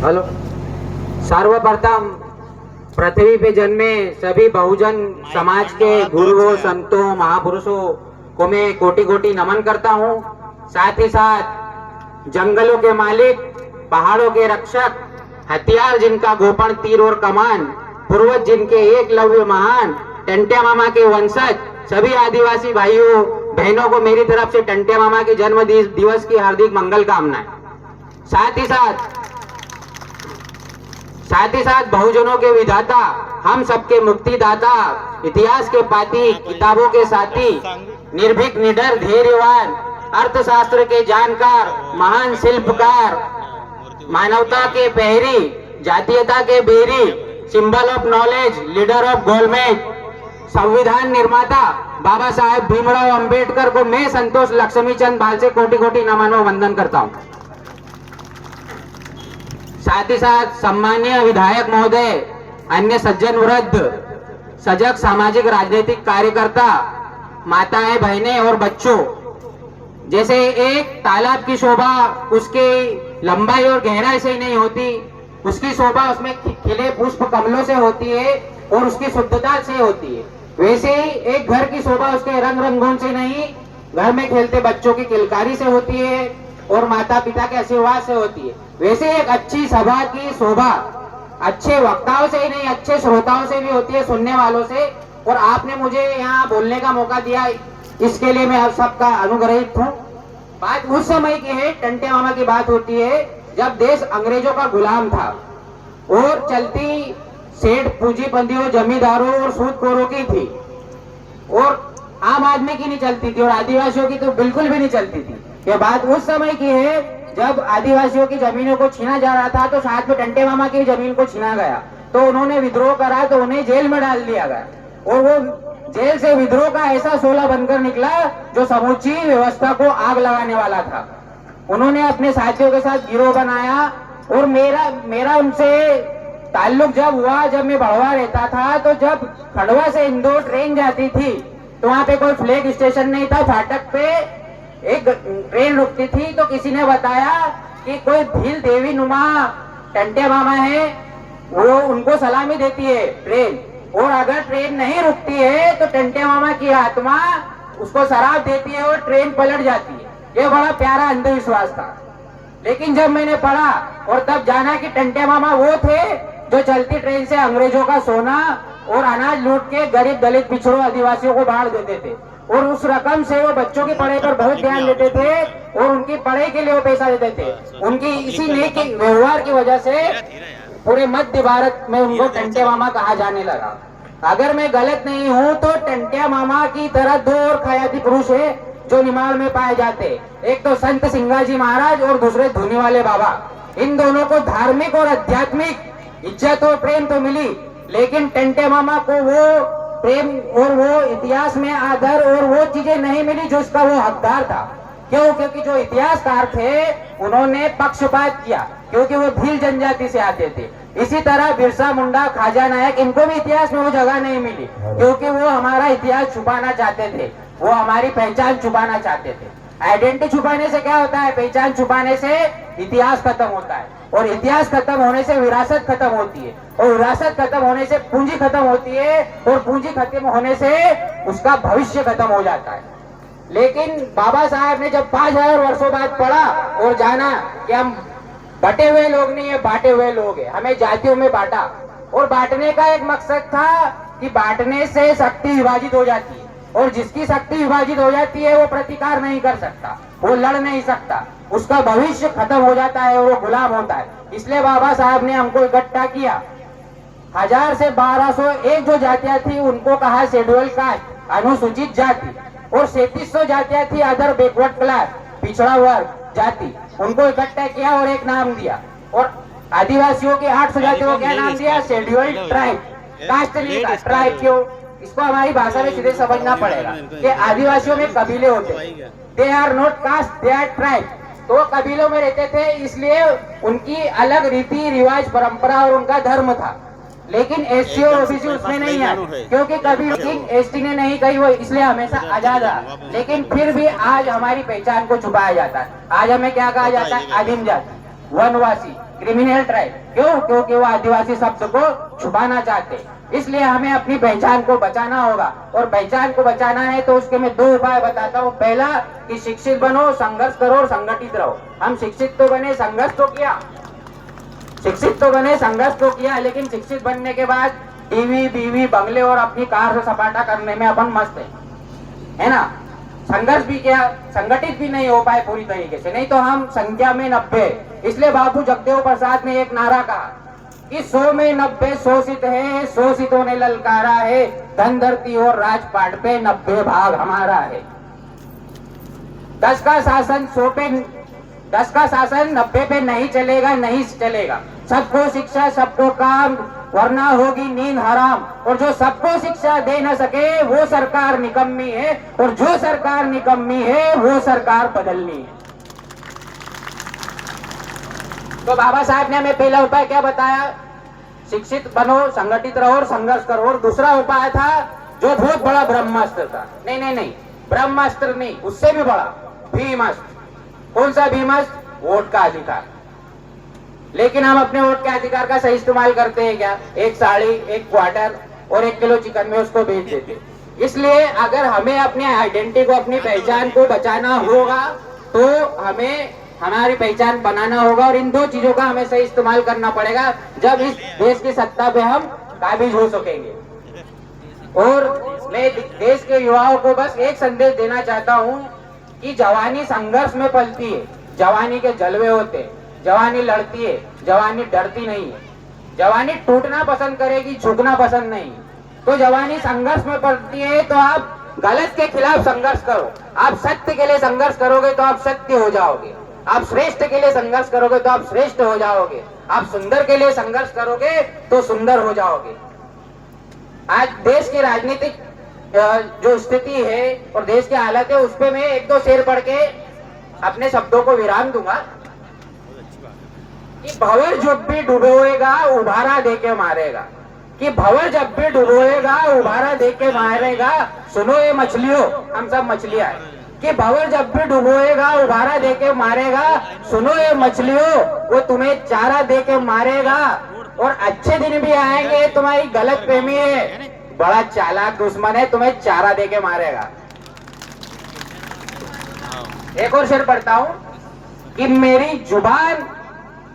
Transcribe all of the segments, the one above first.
Hello. सर्वप्रथम पृथ्वी पे जन्मे सभी बहुजन समाज के गुरुओं, संतों, महापुरुषों को मैं कोटि कोटि नमन करता हूँ। साथ ही साथ जंगलों के मालिक, पहाड़ों के रक्षक, हथियार जिनका गोपन, तीर और कमान, पूर्वज जिनके एकलव्य महान, टंट्या मामा के वंशज सभी आदिवासी भाइयों बहनों को मेरी तरफ से टंट्या मामा के जन्म दिवस की हार्दिक मंगल कामनाएं। साथ ही साथ बहुजनों के विधाता, हम सबके मुक्तिदाता, इतिहास के पाती, किताबों के साथी, निर्भीक, निडर, धैर्यवान, अर्थशास्त्र के जानकार, महान शिल्पकार, मानवता के पहरी, जातीयता के बेरी, symbol of knowledge, leader of गोलमेज, संविधान निर्माता बाबा साहेब भीमराव अंबेडकर को मैं संतोष लक्ष्मीचंद भाल से कोटि कोटि नमन व वंदन करता हूं। साथ ही साथ सम्मानीय विधायक महोदय, अन्य सज्जन वृद्ध, सजग सामाजिक राजनीतिक कार्यकर्ता, माताएं, बहनें और बच्चों, जैसे एक तालाब की शोभा उसके लंबाई और गहराई से नहीं होती, उसकी शोभा उसमें खिले पुष्प कमलों से होती है और उसकी शुद्धता से होती है, वैसे ही एक घर की शोभा उसके रंग रंगों से नहीं, घर में खेलते बच्चों की किलकारी से होती है और माता पिता के आशीर्वाद से होती है। वैसे एक अच्छी सभा की शोभा अच्छे वक्ताओं से ही नहीं, अच्छे श्रोताओं से भी होती है, सुनने वालों से। और आपने मुझे यहाँ बोलने का मौका दिया, इसके लिए मैं आप सबका अनुग्रहित हूँ। बात उस समय की है, टंट्या मामा की बात होती है जब देश अंग्रेजों का गुलाम था और चलती सेठ पूंजीपतियों, जमींदारों और सूदखोरों की थी और आम आदमी की नहीं चलती थी और आदिवासियों की तो बिल्कुल भी नहीं चलती थी। ये बात उस समय की है जब आदिवासियों की जमीनों को छीना जा रहा था, तो साथ में टंट्या मामा की जमीन को छीना गया, तो उन्होंने विद्रोह करा, तो उन्हें जेल में डाल दिया गया और वो जेल से विद्रोह का ऐसा शोला बनकर निकला जो समूची व्यवस्था को आग लगाने वाला था। उन्होंने अपने साथियों के साथ गिरोह बनाया और मेरा उनसे ताल्लुक जब हुआ, जब मैं बड़वा रहता था, तो जब खड़वा से इंदौर ट्रेन जाती थी तो वहां पे कोई फ्लैग स्टेशन नहीं था, फाटक पे एक ट्रेन रुकती थी, तो किसी ने बताया कि कोई भील देवी नुमा टंट्या मामा है, वो उनको सलामी देती है ट्रेन, और अगर ट्रेन नहीं रुकती है तो टंट्या मामा की आत्मा उसको शराब देती है और ट्रेन पलट जाती है। ये बड़ा प्यारा अंधविश्वास था। लेकिन जब मैंने पढ़ा और तब जाना कि टंट्या मामा वो थे जो चलती ट्रेन से अंग्रेजों का सोना और अनाज लूट के गरीब, दलित, पिछड़ों, आदिवासियों को बांट देते थे और उस रकम से वो बच्चों की पढ़ाई पर बहुत ध्यान देते थे और उनकी पढ़ाई के लिए वो पैसा देते थे। उनकी इसी नेक व्यवहार की वजह से पूरे मध्य भारत में उनको टंट्या मामा कहा जाने लगा। अगर मैं गलत नहीं हूँ तो टंट्या मामा की तरह दो और खयाती पुरुष है जो निमाड़ में पाए जाते, एक तो संत सिंगाजी महाराज और दूसरे धुनी वाले बाबा। इन दोनों को धार्मिक और आध्यात्मिक इज्जत और प्रेम तो मिली, लेकिन टंट्या मामा को वो प्रेम और वो इतिहास में आदर और वो चीजें नहीं मिली जो इसका वो हकदार था। क्यों? क्योंकि जो इतिहासकार थे उन्होंने पक्षपात किया, क्योंकि वो भील जनजाति से आते थे। इसी तरह बिरसा मुंडा, खाजा नायक, इनको भी इतिहास में वो जगह नहीं मिली, क्योंकि वो हमारा इतिहास छुपाना चाहते थे, वो हमारी पहचान छुपाना चाहते थे। आइडेंटिटी छुपाने से क्या होता है? पहचान छुपाने से इतिहास खत्म होता है और इतिहास खत्म होने से विरासत खत्म होती है और विरासत खत्म होने से पूंजी खत्म होती है और पूंजी खत्म होने से उसका भविष्य खत्म हो जाता है। लेकिन बाबा साहब ने जब 5000 वर्षों बाद पढ़ा और जाना कि हम बटे हुए लोग नहीं है, बांटे हुए लोग हैं, हमें जातियों में बांटा, और बांटने का एक मकसद था कि बांटने से शक्ति विभाजित हो जाती है और जिसकी शक्ति विभाजित हो जाती है वो प्रतिकार नहीं कर सकता, वो लड़ नहीं सकता, उसका भविष्य खत्म हो जाता है और वो गुलाम होता है। इसलिए बाबा साहब ने हमको इकट्ठा किया। 1000 से 1201 जो जातियां थी उनको कहा शेड्यूल कास्ट, अनुसूचित जाति, और 3700 जातियां थी अदर बैकवर्ड क्लास, पिछड़ा वर्ग जाति, उनको इकट्ठा किया और एक नाम दिया। और आदिवासियों के 800 जातियों को क्या नाम दिया? Scheduled tribe. कास्ट नहीं था, ट्राइब। क्यों? इसको हमारी भाषा में सीधे समझना पड़ेगा कि आदिवासियों में कबीले होते, they are not caste, they are tribe. तो कबीलों में रहते थे, इसलिए उनकी अलग रीति रिवाज, परंपरा और उनका धर्म था। लेकिन एससी और ओबीसी उसमें नहीं है, क्योंकि कभी एसटी ने नहीं कही, वो इसलिए हमेशा आजाद रहा। लेकिन फिर भी आज हमारी पहचान को छुपाया जाता है। आज हमें क्या कहा जाता है? आदिम जाति, वनवासी, क्रिमिनल ट्राइब। क्यों? क्योंकि वो आदिवासी शब्द को छुपाना चाहते हैं। इसलिए हमें अपनी पहचान को बचाना होगा, और पहचान को बचाना है तो उसके मैं 2 उपाय बताता हूँ। पहला कि शिक्षित बनो, संघर्ष करो और संगठित रहो। हम शिक्षित तो बने, संघर्ष तो किया, शिक्षित तो बने, संघर्ष तो किया, लेकिन शिक्षित बनने के बाद टीवी, बीवी, बंगले और अपनी कार से सपाटा करने में अपन मस्त है ना। संघर्ष भी किया, संगठित भी नहीं हो पाए पूरी तरीके से, नहीं तो हम संख्या में 90। इसलिए बाबू जगदेव प्रसाद ने एक नारा कहा कि 100 में 90 शोषित है, शोषितों ने ललकारा है, धन धरती और राजपाट पे 90 भाग हमारा है। 10 का शासन 100 पे, 10 का शासन 90 पे नहीं चलेगा, नहीं चलेगा। सबको शिक्षा, सबको काम, वरना होगी नींद हराम। और जो सबको शिक्षा दे न सके वो सरकार निकम्मी है, और जो सरकार निकम्मी है वो सरकार बदलनी है। तो बाबा साहब ने हमें पहला उपाय क्या बताया? शिक्षित बनो, संगठित रहो और संघर्ष करो। और दूसरा उपाय था जो बहुत बड़ा ब्रह्मास्त्र था, नहीं, ब्रह्मास्त्र नहीं, उससे भी बड़ा भीमास्त्र। कौन सा भीमास्त्र? वोट का अधिकार। लेकिन हम अपने वोट के अधिकार का सही इस्तेमाल करते हैं क्या? एक साड़ी, एक क्वार्टर और 1 किलो चिकन में उसको बेच देते। इसलिए अगर हमें अपनी आइडेंटिटी को, अपनी पहचान को बचाना होगा तो हमें हमारी पहचान बनाना होगा, और इन 2 चीजों का हमें सही इस्तेमाल करना पड़ेगा, जब इस देश की सत्ता पे हम काबिज हो सकेंगे। और मैं देश के युवाओं को बस एक संदेश देना चाहता हूँ कि जवानी संघर्ष में पलती है, जवानी के जलवे होते हैं, जवानी लड़ती है, जवानी डरती नहीं है। जवानी टूटना पसंद करेगी, झुकना पसंद नहीं। तो जवानी संघर्ष में पड़ती है, तो आप गलत के खिलाफ संघर्ष करो। आप सत्य के लिए संघर्ष करोगे तो आप सत्य हो जाओगे। आप श्रेष्ठ के लिए संघर्ष करोगे तो आप श्रेष्ठ हो जाओगे। आप सुंदर के लिए संघर्ष करोगे तो सुंदर हो जाओगे। आज देश की राजनीतिक जो स्थिति है और देश की हालत है, उस पे मैं 1-2 शेर पढ़ के अपने शब्दों को विराम दूंगा कि भंवर जब भी डुबोएगा उभारा देके मारेगा। कि भंवर जब भी डुबोएगा उभारा देके मारेगा। सुनो ये मछलियों, हम सब मछलियां हैं। कि भंवर जब भी डुबोएगा उभारा देके मारेगा। सुनो ये मछलियों, वो तुम्हें चारा देके मारेगा। और अच्छे दिन भी आएंगे, तुम्हारी गलत फहमी है, बड़ा चालाक दुश्मन है, तुम्हें चारा देके मारेगा। एक और शेर पढ़ता हूं कि मेरी जुबान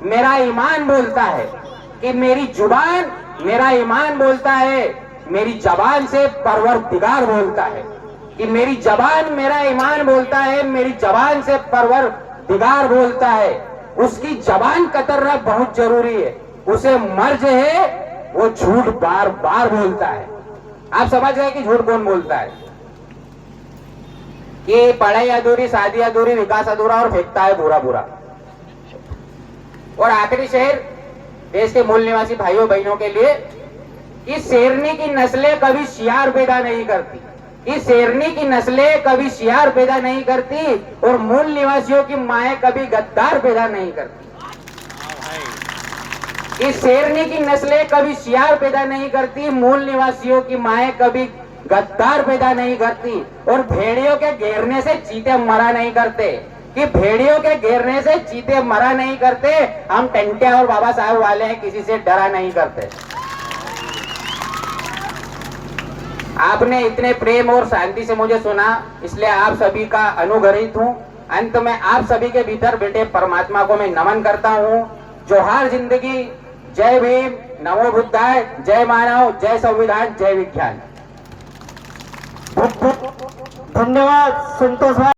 मेरा ईमान बोलता है। कि मेरी जुबान मेरा ईमान बोलता है, मेरी जबान से परवरदिगार बोलता है। कि मेरी जबान मेरा ईमान बोलता है, मेरी जबान से परवरदिगार बोलता है। उसकी जबान कतरना बहुत जरूरी है, उसे मर्ज है, वो झूठ बार बार बोलता है। आप समझ गए कि झूठ कौन बोलता है? कि पढ़ाई अधूरी, शादी अधूरी, विकास अधूरा और फेंकता है बुरा बुरा। और आखिरी शेर देश के मूल निवासी भाइयों बहनों के लिए कि शेरनी की नस्लें कभी शियार पैदा नहीं करती। कि शेरनी की नस्लें कभी शियार पैदा नहीं करती, और मूल निवासियों की माएं कभी गद्दार पैदा नहीं करती। कि शेरनी की नस्लें कभी शियार पैदा नहीं करती, मूल निवासियों की माएं कभी गद्दार पैदा नहीं करती। और भेड़ियों के घेरने से चीते मरा नहीं करते। कि भेड़ियों के घेरने से चीते मरा नहीं करते। हम टंटिया और बाबा साहब वाले हैं, किसी से डरा नहीं करते। आपने इतने प्रेम और शांति से मुझे सुना, इसलिए आप सभी का अनुग्रहित हूँ। अंत में आप सभी के भीतर बैठे परमात्मा को मैं नमन करता हूँ। जोहार जिंदगी, जय भीम, नमो बुद्धाय, जय मानव, जय संविधान, जय विज्ञान। धन्यवाद संतोष भाई।